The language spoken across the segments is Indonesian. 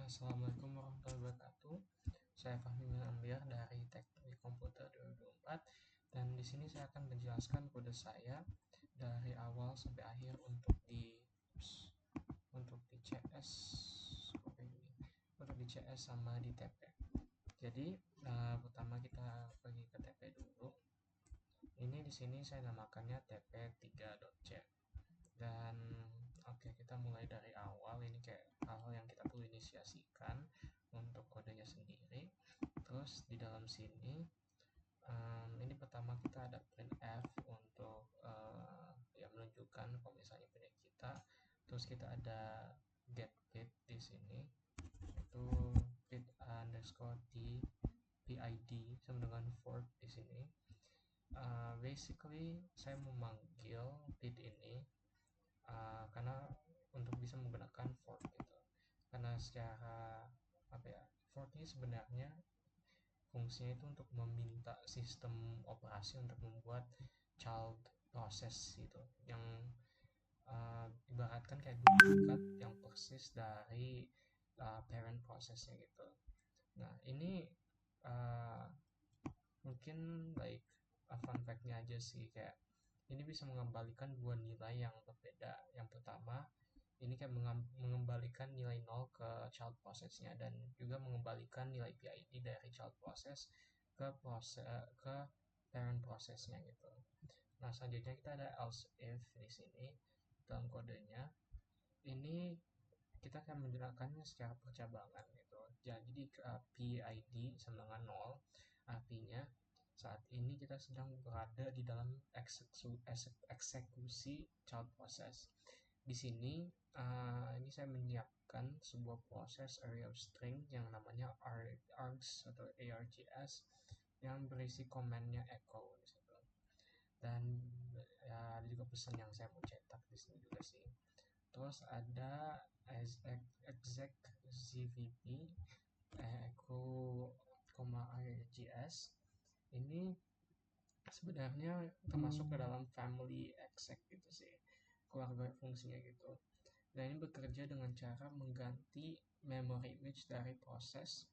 Assalamualaikum warahmatullahi wabarakatuh. Saya Fahmi Ambiar dari Teknik Komputer 2024 dan di sini saya akan menjelaskan kode saya dari awal sampai akhir untuk di CS untuk di CS sama di TP. Jadi pertama kita pergi ke TP dulu. Ini di sini saya namakannya TP3.c. Dan kita mulai dari awal. Ini kayak hal-hal yang kita perlu inisiasikan untuk kodenya sendiri. Terus di dalam sini ini pertama kita ada printf untuk menunjukkan kalau misalnya punya kita. Terus kita ada get bit di sini, itu bit underscore t PID sama dengan fork di sini. Basically saya memanggil bit ini karena untuk bisa menggunakan fork gitu. Karena secara fork ini sebenarnya fungsinya itu untuk meminta sistem operasi untuk membuat child process gitu, yang ibaratkan kayak duplikat yang persis dari parent prosesnya gitu. Nah ini mungkin fun fact-nya aja sih, kayak ini bisa mengembalikan dua nilai yang berbeda. Yang pertama, ini kayak mengembalikan nilai 0 ke child process-nya dan juga mengembalikan nilai PID dari child process ke parent process-nya gitu. Nah, selanjutnya kita ada else if di sini dalam kodenya. Ini kita akan menjelaskannya secara percabangan gitu. Jadi PID sama dengan 0, artinya saat ini kita sedang berada di dalam eksekusi child process. Di sini ini saya menyiapkan sebuah proses array of string yang namanya args atau args yang berisi komennya echo di situ. Dan ada juga pesan yang saya mau cetak di sini juga sih. Terus ada exec zvp echo, args. Ini sebenarnya termasuk ke dalam family exec gitu sih, keluarga fungsinya gitu. Dan ini bekerja dengan cara mengganti memory image dari proses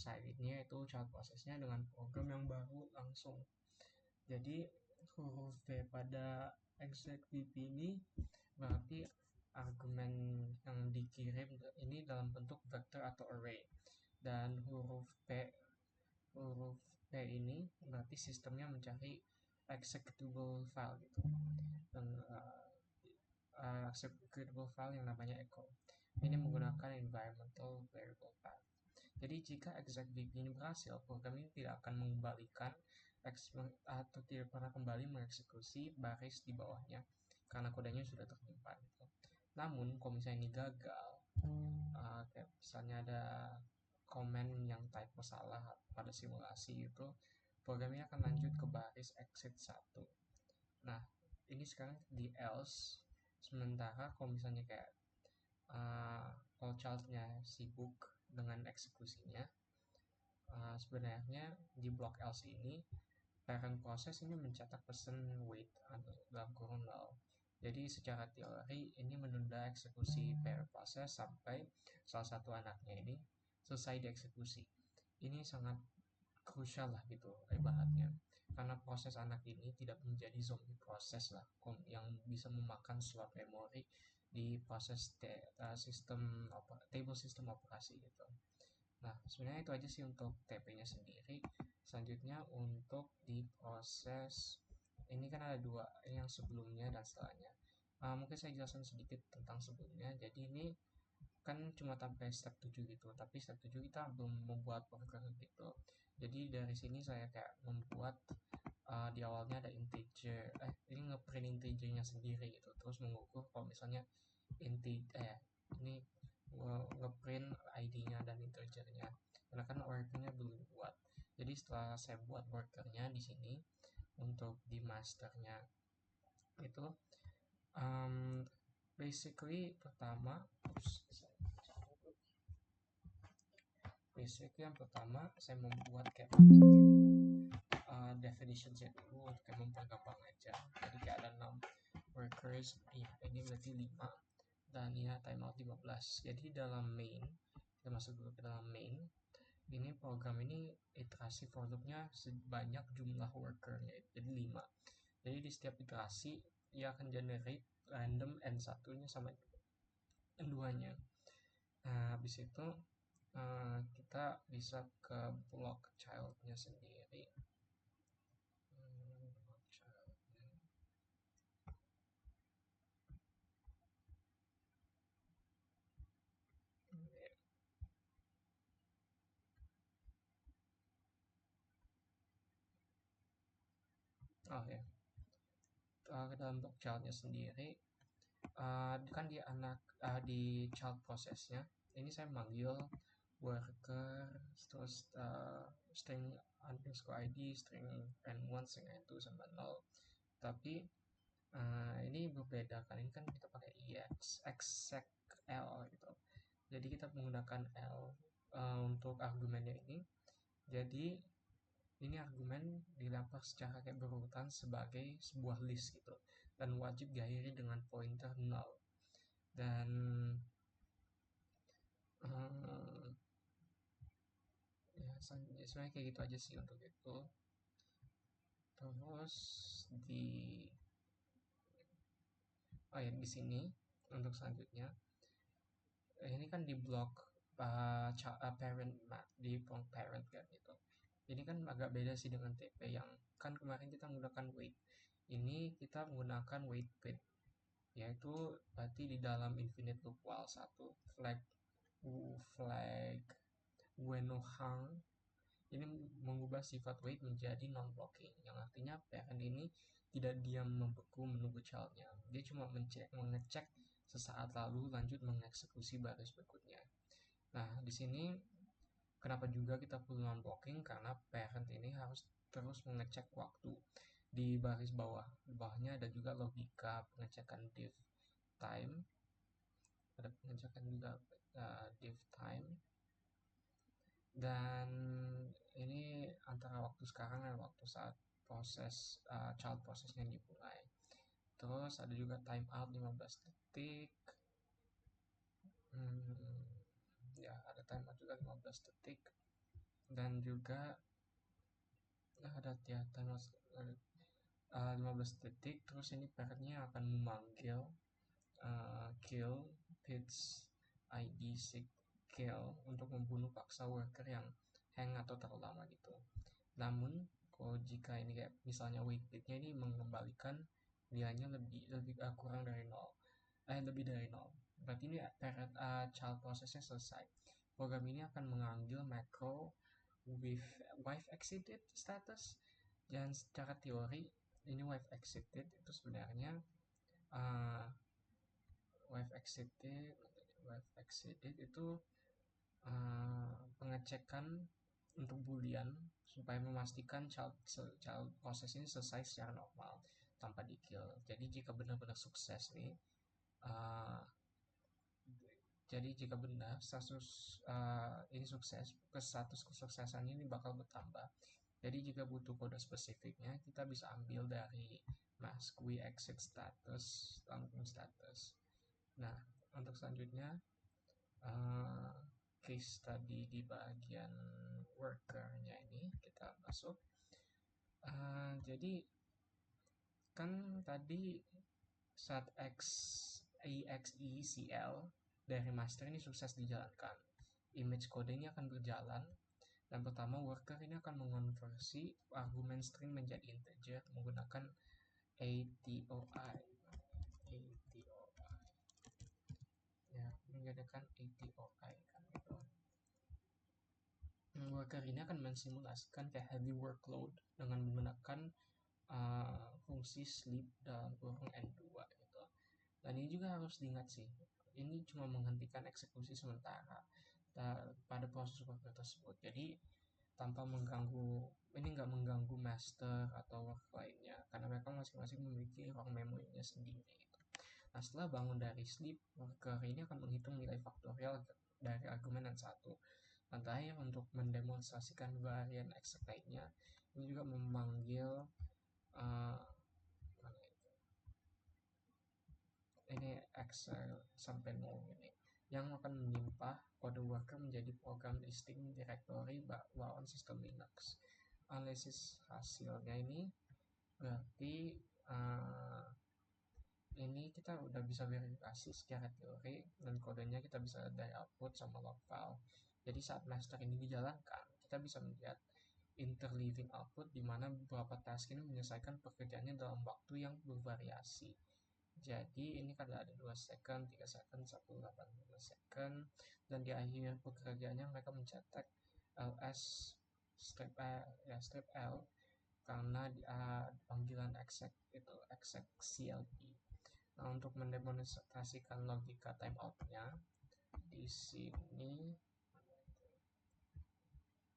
lainnya, yaitu child processnya, dengan program yang baru langsung. Jadi huruf V pada execvp ini berarti argumen yang dikirim ini dalam bentuk vector atau array, dan huruf P ini berarti sistemnya mencari executable file gitu, dan executable file yang namanya echo. Ini menggunakan environmental variable path. Jadi jika execvp ini berhasil, program ini tidak akan mengembalikan atau tidak pernah kembali mengeksekusi baris di bawahnya karena kodenya sudah tersimpan gitu. Namun kalau misalnya ini gagal, kayak misalnya ada komen yang typo salah pada simulasi itu, program ini akan lanjut ke baris exit 1. Nah, ini sekarang di else. Sementara kalau misalnya kayak kalau childnya sibuk dengan eksekusinya, sebenarnya di blok else ini parent proses ini mencetak pesan wait dalam kurung 0. Jadi secara teori ini menunda eksekusi parent proses sampai salah satu anaknya ini selesai dieksekusi. Ini sangat krusial lah gitu ibaratnya, karena proses anak ini tidak menjadi zombie proses lah yang bisa memakan slot memori di proses table sistem operasi gitu. Nah, sebenarnya itu aja sih untuk TP-nya sendiri. Selanjutnya untuk di proses ini kan ada dua, yang sebelumnya dan setelahnya. Mungkin saya jelaskan sedikit tentang sebelumnya. Jadi ini kan cuma sampai step 7 gitu, tapi step 7 kita belum membuat worker gitu. Jadi dari sini saya kayak membuat di awalnya ada integer, ini ngeprint integernya sendiri gitu, terus mengukur kalau misalnya ini ngeprint ID-nya dan integernya, karena kan workernya belum dibuat. Jadi setelah saya buat workernya di sini untuk di masternya itu, basically yang pertama saya membuat kayak definition set dulu untuk kayak mempergampang aja. Jadi kayak ada 6 workers, ini berarti 5, dan ya timeout 15. Jadi dalam main, kita masuk dulu ke dalam main. Ini program ini iterasi for loopnya sebanyak jumlah workernya, jadi 5. Jadi di setiap iterasi ia akan generate random n1 nya sama n2 nya. Nah habis itu kita bisa ke block childnya sendiri. Oh ya, ke dalam block childnya sendiri, kan di di child prosesnya ini saya manggil worker terus string underscore id, string n1, string n2 sama 0. Tapi ini berbeda kan, ini kan kita pakai exec l gitu. Jadi kita menggunakan l untuk argumennya ini. Jadi ini argumen dilempar secara kayak berurutan sebagai sebuah list gitu, dan wajib diakhiri dengan pointer 0. Dan ya sebenarnya kayak gitu aja sih untuk itu. Terus di sini untuk selanjutnya ini kan di blok parent di blok parent kan gitu. Ini kan agak beda sih dengan TP yang kan kemarin kita menggunakan wait. Ini kita menggunakan wait bit, yaitu berarti di dalam infinite loop while 1 flag when no hang ini mengubah sifat wait menjadi non blocking, yang artinya parent ini tidak diam membeku menunggu childnya, dia cuma mengecek sesaat lalu lanjut mengeksekusi baris berikutnya. Nah di sini kenapa juga kita perlu non blocking, karena parent ini harus terus mengecek waktu di baris bawah. Di bawahnya ada juga logika pengecekan div time, ada pengecekan juga div time, dan ini antara waktu sekarang dan waktu saat proses child prosesnya dimulai. Terus ada juga timeout 15 detik. Ya ada timeout juga 15 detik, dan juga ada ya timeout 15 detik. Terus ini parentnya akan memanggil kill pitch id seek kill untuk membunuh paksa worker yang hang atau terlalu lama gitu. Namun kalau jika ini kayak misalnya wait bitnya ini mengembalikan nilainya lebih kurang dari 0, lebih dari 0, berarti ini parent child prosesnya selesai. Program ini akan mengambil macro with wife exited status, dan secara teori ini wife exited itu sebenarnya wife exited itu pengecekan untuk boolean supaya memastikan child proses ini selesai secara normal tanpa di kill. Jadi jika benar-benar sukses nih, jadi jika benar status ini sukses, status kesuksesan ini bakal bertambah. Jadi jika butuh kode spesifiknya, kita bisa ambil dari mask we exit status langsung status. Nah untuk selanjutnya case tadi di bagian workernya ini kita masuk. Jadi kan tadi saat execl dari master ini sukses dijalankan, image kode ini akan berjalan, dan pertama worker ini akan mengonversi argumen string menjadi integer menggunakan ATOI ya, menggunakan ATOI kan gitu. Worker ini akan mensimulasikan kayak heavy workload dengan menggunakan fungsi sleep dalam kurung n2 gitu. Dan ini juga harus diingat sih, ini cuma menghentikan eksekusi sementara pada proses worker tersebut. Jadi tanpa mengganggu, ini nggak mengganggu master atau work lainnya, karena mereka masing-masing memiliki ruang memorinya sendiri gitu. Nah setelah bangun dari sleep, worker ini akan menghitung nilai faktorial dari argumen yang satu. Dan terakhir untuk mendemonstrasikan varian exec lainnya, ini juga memanggil ini Excel sampai 0 ini yang akan menyimpan kode worker menjadi program listing directory bawaan sistem Linux. Analisis hasilnya ini berarti ini kita udah bisa verifikasi secara teori dan kodenya kita bisa dari output sama log file. Jadi saat master ini dijalankan, kita bisa melihat interleaving output di mana beberapa task ini menyelesaikan pekerjaannya dalam waktu yang bervariasi. Jadi ini kan ada 2 second, 3 second, 1,85 second, dan di akhir pekerjaannya mereka mencetak ls strip L karena panggilan exec itu exec clp. Nah, untuk mendemonstrasikan logika timeoutnya di sini,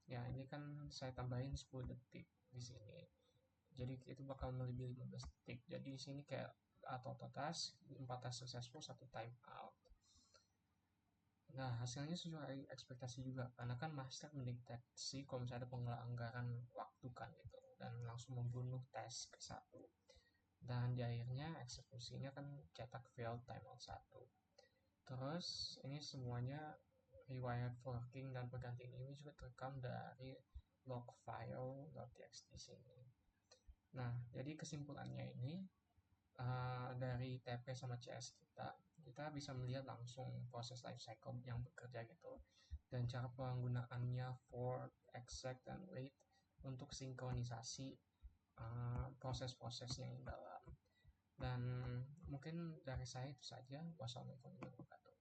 ya ini kan saya tambahin 10 detik di sini. Jadi itu bakal melebihi 15 detik. Jadi di sini kayak atau task 4 task successful 1 time out. Nah, hasilnya sesuai ekspektasi juga karena kan master mendeteksi kalau misalnya ada pelanggaran waktu kan gitu dan langsung membunuh task ke 1. Dan di akhirnya eksekusinya kan cetak failed timeout 1. Terus ini semuanya rewired forking dan pergantian ini juga terekam dari log file.txt sini. Nah, jadi kesimpulannya ini dari TP sama CS kita bisa melihat langsung proses lifecycle yang bekerja gitu dan cara penggunaannya for, exec, dan wait untuk sinkronisasi proses-prosesnya yang dalam. Dan mungkin dari saya itu saja. Wassalamualaikum warahmatullahi wabarakatuh.